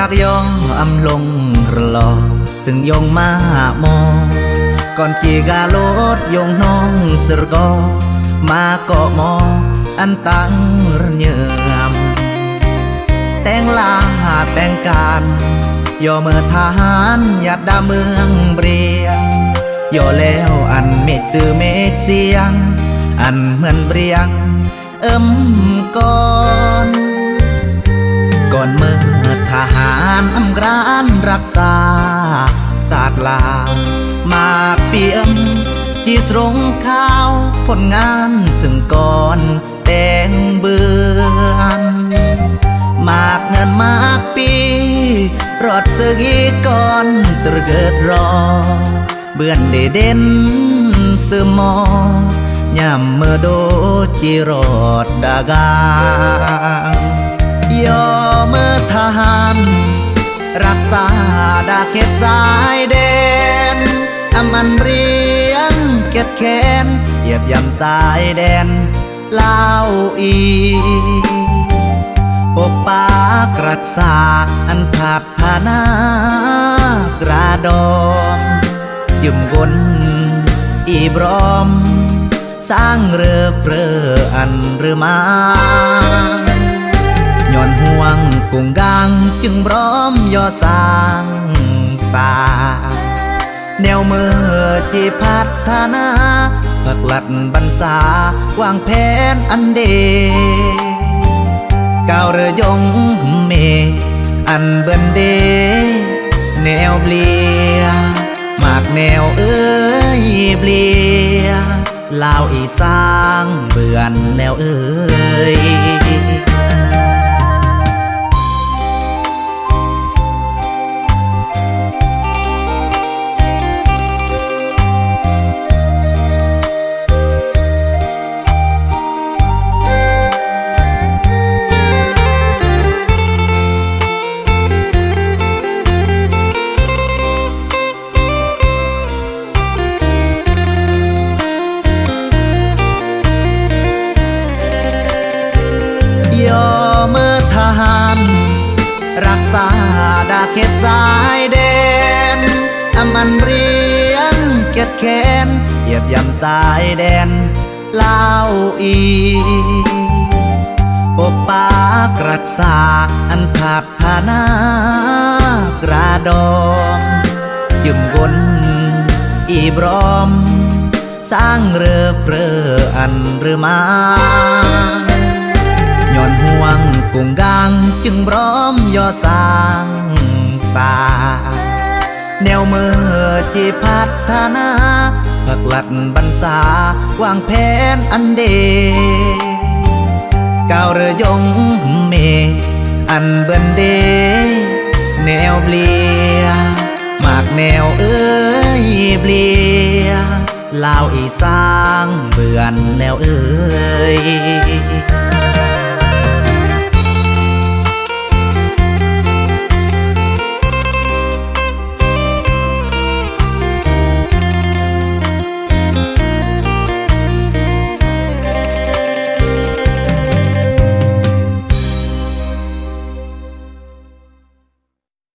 ากยองอำลงระลอซึ่งยงมาโมก่อนจีกาโลดยงน้องสรกอมาเกาะมออันตังระเยือมแต่งลาแต่งการย่อเมื่อทหารหยัดดาเมืองเบรียงย่อแล้วอันเมฆสื่อเมฆเสียงอันเหมือนเบรียงก่อนเมื่อทหารอำกรานรักษาศาสตร์ลาวมาเปี่ยมจีสรงข้าวผลงานซึ่งก่อนแต่งเบือนมากเงินมากปีรอดเสกีก่อนตรเกิดรอเบื่อนเดเด่นซึมมอย่ำเมื่อโดจีรอดดากางย่อเมื่อทหารรักษาดาเขตสายแดนอำมันเรียงเก็ดแขนเหยียบย่ำสายแดนลาวอีปกปากรักษาอันขาดพานากระดอมยืมวนอีบรอมสร้างเรือเปรออันหรือมาย้อนห่วงกุ้งกลางจึงพร้อมย่อสร้างตาแนวมือจีพัฒนาปักหลัดบรรษาวางแผนอันเดก้าวเรือยงเมอันเบินเดแนวเบลียมากแนวเอ้ยเบลียลาวอีสางเบื่อนแล้วเอ้ยย่อเมื่อทหารรักษาดาเขตสายแดนอำมันเรียงเก็ดแขนเหยียบย่ำสายแดนลาวอีปกปากรักษาอันขาดพานากระดอมยืมวนอีบรอมสร้างเรือเปรออันหรือมาย้อนห่วงกุ้งกลางจึงพร้อมย่อสร้างตาแนวมือจีพัฒนาปักหลัดบรรษาวางแผนอันเดก้าวเรือยงเมอันเบินเดแนวเบลียมากแนวเอ้ยเบลียลาวอีสางเบื่อนแล้วเอ้ย